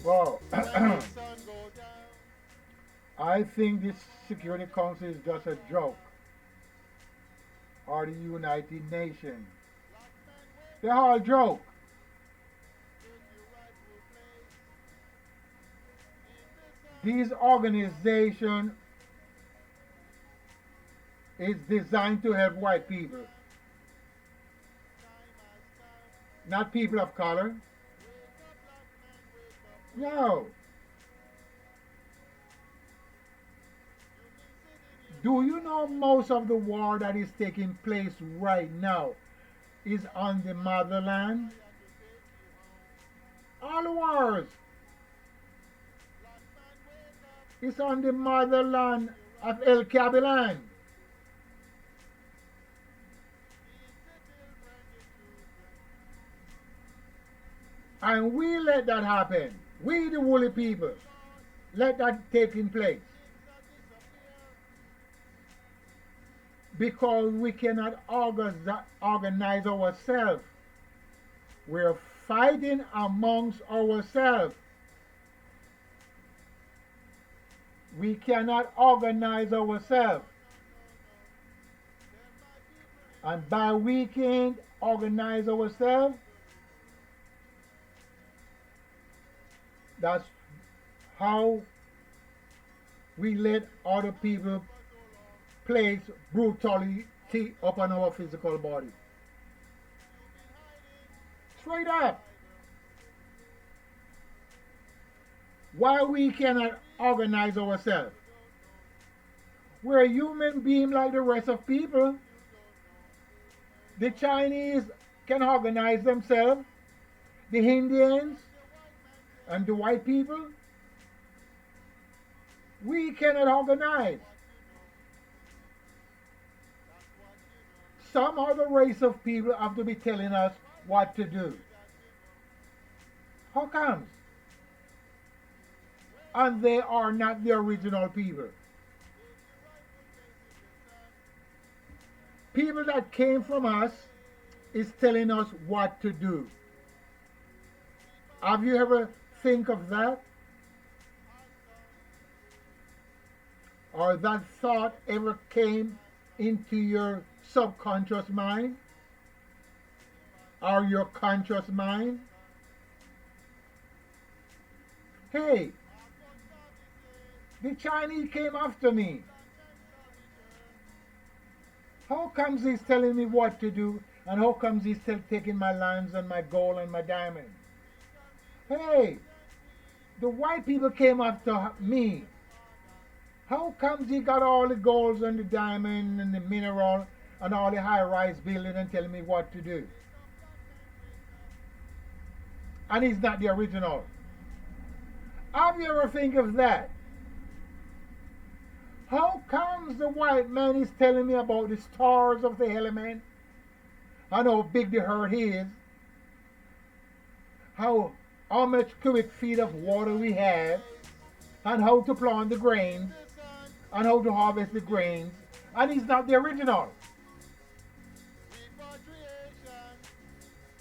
Well, I think this Security Council is just a joke, or the United Nations. They're all a joke. These organizations is designed to help white people, not people of color. No. Do you know most of the war that is taking place right now is on the motherland? All the wars is on the motherland of El Cabilan. And we let that happen. We, the woolly people, let that taking place. Because we cannot organize ourselves. We're fighting amongst ourselves. We cannot organize ourselves. And by we can't organize ourselves, that's how we let other people place brutality upon our physical body. Straight up. Why we cannot organize ourselves? We're a human being like the rest of people. The Chinese can organize themselves. The Indians and the white people, we cannot organize. Some other race of people have to be telling us what to do. How comes? And they are not the original people. People that came from us is telling us what to do. Have you ever think of that? Or that thought ever came into your subconscious mind? Or your conscious mind? Hey, the Chinese came after me. How comes he's telling me what to do? And how comes he's still taking my lands and my gold and my diamond? Hey, the white people came after me. How comes he got all the golds and the diamond and the mineral and all the high-rise building and telling me what to do? And he's not the original. Have you ever think of that? How comes the white man is telling me about the stars of the element and how big the earth is? How much cubic feet of water we have, and how to plant the grains, and how to harvest the grains, and he's not the original.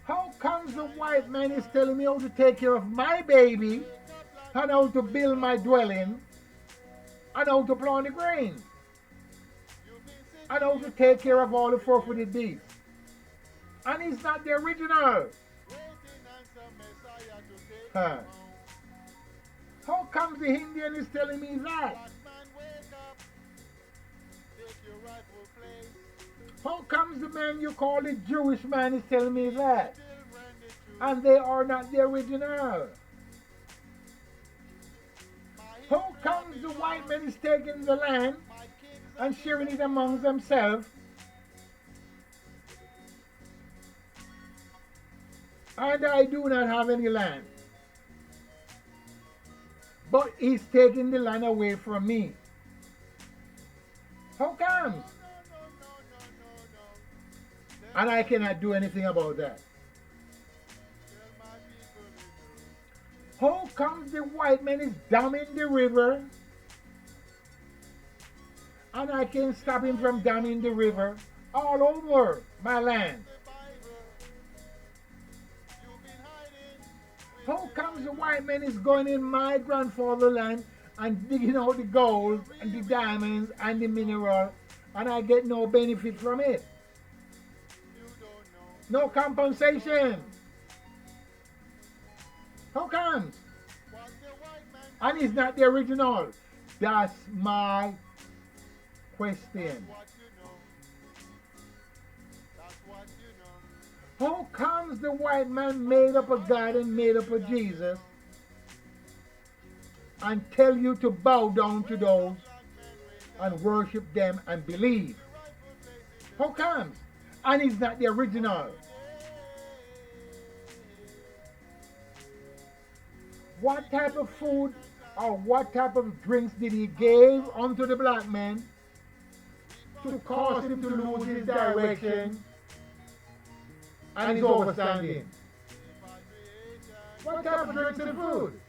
How comes the white man is telling me how to take care of my baby, and how to build my dwelling, and how to plant the grains, and how to take care of all the four-footed beasts, and he's not the original? Huh. How comes the Indian is telling me that? How comes the man you call the Jewish man is telling me that? And they are not the original. How comes the white man is taking the land and sharing it amongst themselves? And I do not have any land. But he's taking the land away from me. How comes? And I cannot do anything about that. How comes the white man is damming the river and I can stop him from damming the river all over my land? How comes the white man is going in my grandfather's land and digging out the gold and the diamonds and the mineral and I get no benefit from it? No compensation. How comes? And it's not the original. That's my question. How comes the white man made up a God and made up a Jesus and tell you to bow down to those and worship them and believe? How comes? And it's not the original. What type of food or what type of drinks did he give unto the black man to cause him to lose his direction and his overstanding? What type of drinks and food?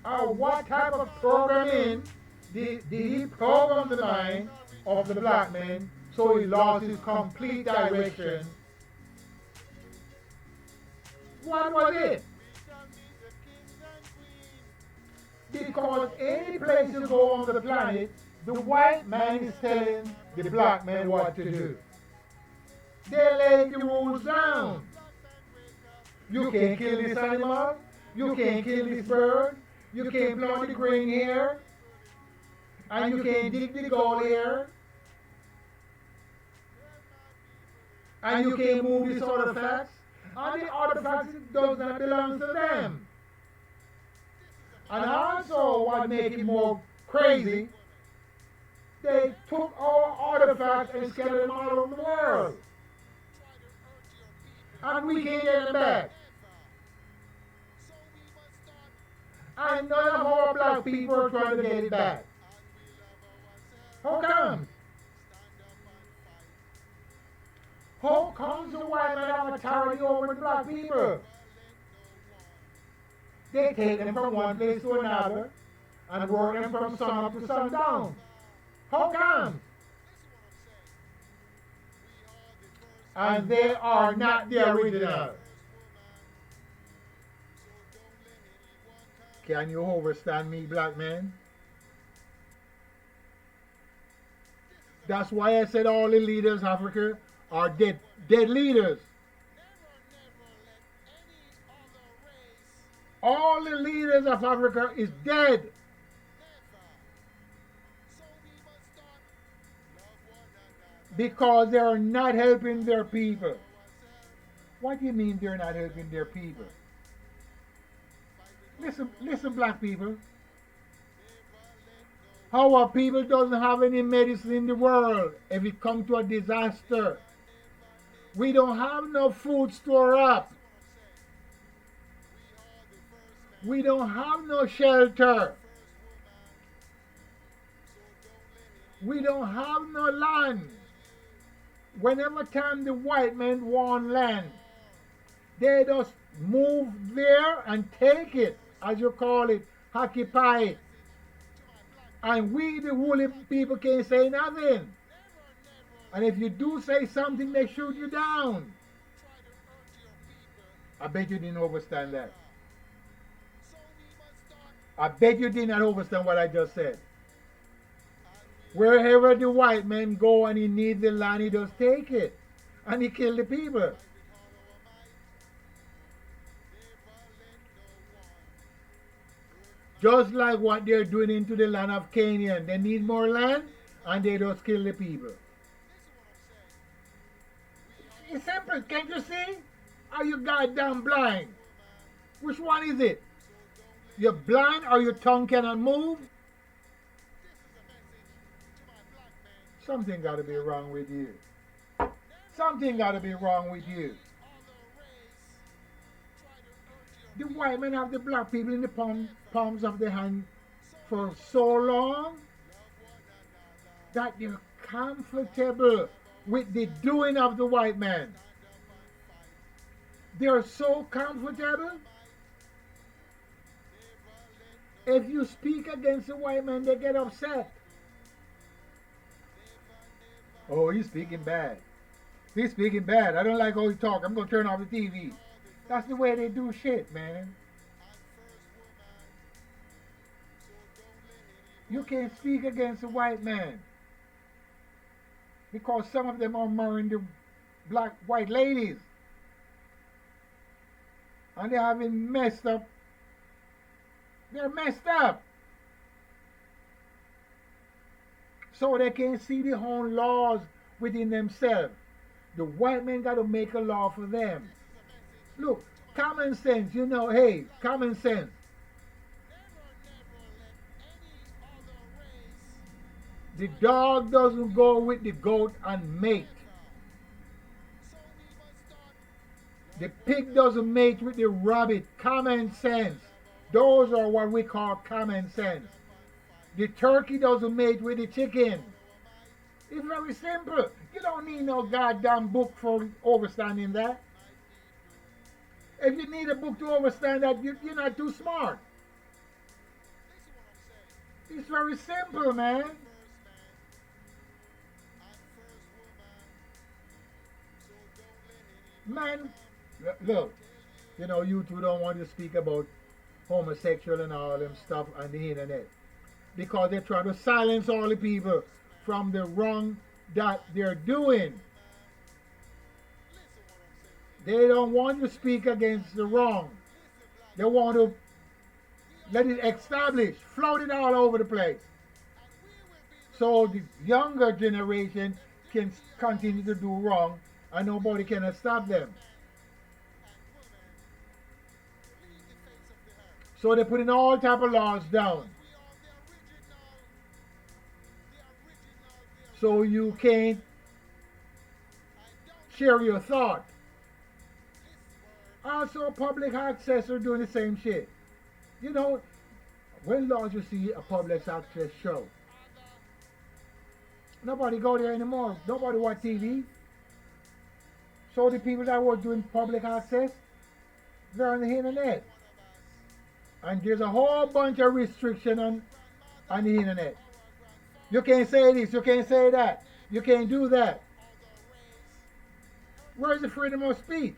Or what type of programming did he program the mind of the black man so he lost his complete direction? What was it? Because any place you go on the planet, the white man is telling the black man what to do. They lay the rules down. You can't kill this animal. You can't kill this bird. You can't plant the grain here. And you can't dig the gold here. And you can't move these artifacts. And the artifacts does not belong to them. And also what makes it more crazy, they took our artifacts and scattered them all over the world. And we can't get them back. And none of our black people are trying to get it back. How come? How comes the white man have authority over the black people? They take them from one place to another and work them from sun up to sundown. How come? And they are not the original. Can you understand me, black man? That's why I said all the leaders of Africa are dead leaders. All the leaders of Africa is dead. Because they are not helping their people. What do you mean they're not helping their people? Listen, black people. Our people doesn't have any medicine in the world if it comes to a disaster. We don't have no food store up. We don't have no shelter. We don't have no land. Whenever time the white men want land, they just move there and take it, as you call it, occupy it. And we, the woolly people, can't say nothing. And if you do say something, they shoot you down. I bet you didn't understand that. I bet you did not understand what I just said. Wherever the white man go and he needs the land, he just take it. And he kill the people. Just like what they're doing into the land of Canaan. They need more land and they just kill the people. It's simple, can't you see? Are you goddamn blind? Which one is it? You're blind or your tongue cannot move? Something got to be wrong with you. Something got to be wrong with you. The white men have the black people in the palms of their hand for so long that they're comfortable with the doing of the white man. They're so comfortable. If you speak against the white man, they get upset. Oh, he's speaking bad. He's speaking bad. I don't like how he talk. I'm going to turn off the TV. That's the way they do shit, man. You can't speak against a white man because some of them are marrying the black white ladies and they're having messed up. They're messed up. So they can't see their own laws within themselves. The white man got to make a law for them. Look, common sense, hey, common sense. The dog doesn't go with the goat and mate. The pig doesn't mate with the rabbit. Common sense. Those are what we call common sense. The turkey doesn't mate with the chicken. It's very simple. You don't need no goddamn book for understanding that. If you need a book to understand that, you're not too smart. It's very simple, man. Man, look, you two don't want to speak about homosexual and all them stuff on the internet because they're trying to silence all the people from the wrong that they're doing. They don't want to speak against the wrong. They want to let it establish, float it all over the place. So the younger generation can continue to do wrong and nobody can stop them. So they're putting all type of laws down. So you can't share your thought. Also, public access are doing the same shit. When last you see a public access show? Nobody go there anymore. Nobody watch TV. So the people that were doing public access, they're on the internet. And there's a whole bunch of restriction on the internet. You can't say this, you can't say that, you can't do that. Where's the freedom of speech?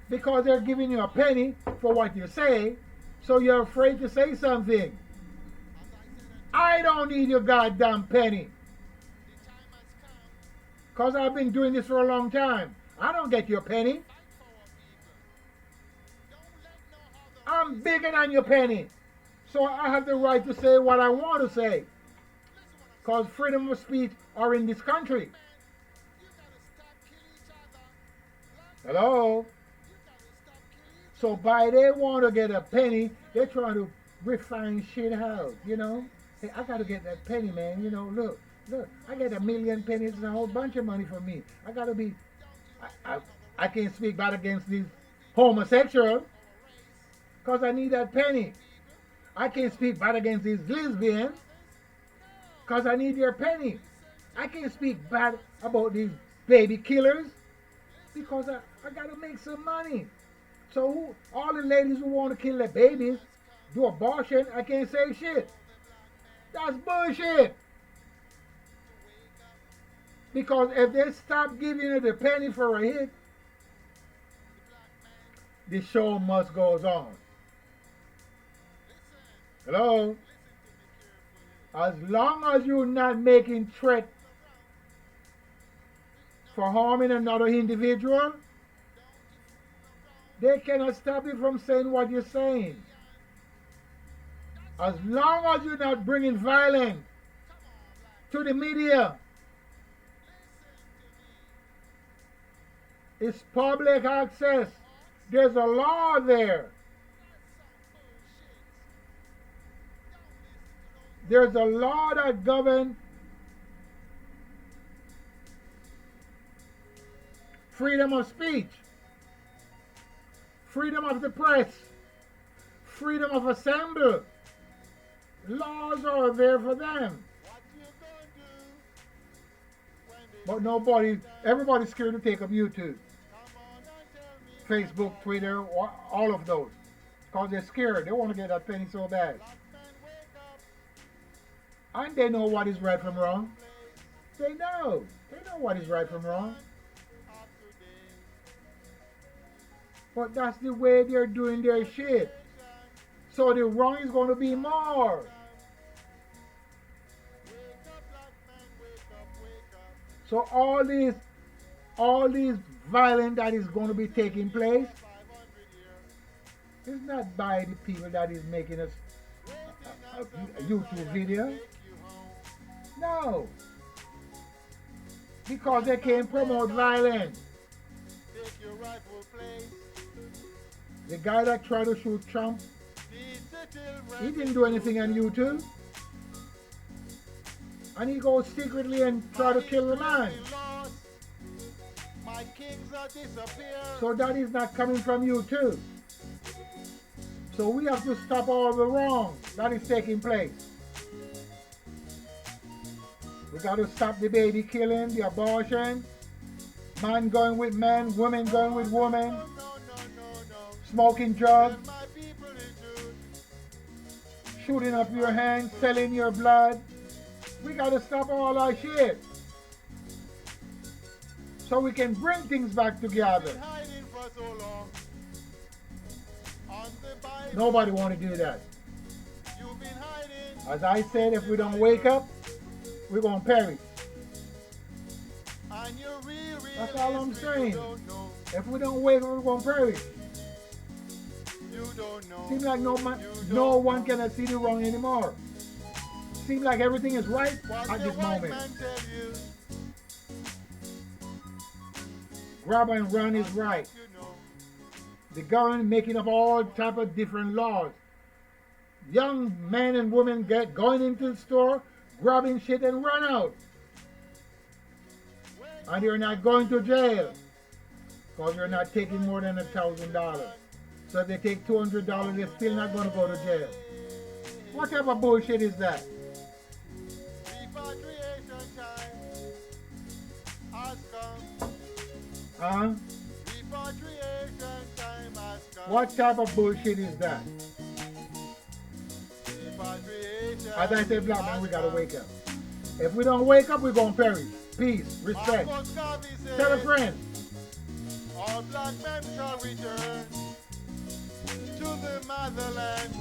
Because they're giving you a penny for what you say, so you're afraid to say something. I don't need your goddamn penny. Because I've been doing this for a long time. I don't get your penny. I'm bigger than your penny. So I have the right to say what I want to say. Because freedom of speech are in this country. Hello? So by they want to get a penny, they're trying to refine shit out, Hey, I got to get that penny, man. Look, I get 1,000,000 pennies. It's a whole bunch of money for me. I got to be, I can't speak bad against these homosexuals because I need that penny. I can't speak bad against these lesbians because I need their penny. I can't speak bad about these baby killers because I got to make some money. So all the ladies who want to kill their babies, do abortion, I can't say shit. That's bullshit. Because if they stop giving you the penny for a hit, the show must go on. Hello? As long as you're not making threat for harming another individual, they cannot stop you from saying what you're saying. As long as you're not bringing violence to the media, it's public access. There's a law there. There's a law that governs freedom of speech, freedom of the press, freedom of assembly. Laws are there for them. But everybody's scared to take up YouTube, Facebook, Twitter, all of those. Because they're scared. They want to get that penny so bad. And they know what is right from wrong. They know. They know what is right from wrong. But that's the way they're doing their shit. So the wrong is going to be more. So all these violence that is going to be taking place is not by the people that is making a YouTube video. No, because they can't promote violence. The guy that tried to shoot Trump, he didn't do anything on YouTube. And he goes secretly and try to kill the man. So that is not coming from YouTube. So we have to stop all the wrong that is taking place. We got to stop the baby killing, the abortion, man going with man, women going with women, smoking drugs, shooting up your hands, selling your blood. We got to stop all that shit so we can bring things back together. Nobody want to do that. As I said, if we don't wake up, we're going to perish. That's all I'm saying. If we don't wake up, we're going to perish. Seems like no one can see the wrong anymore. Seems like everything is right at this moment. Grab and run is right. The government making up all type of different laws. Young men and women going into the store, grabbing shit and run out. And you're not going to jail because you're not taking more than $1,000. So if they take $200, they're still not going to go to jail. What type of bullshit is that? Huh? What type of bullshit is that? As I said, black man, we gotta wake up. If we don't wake up, we're gonna perish. Peace, respect. Tell a friend. All black men shall return to the motherland.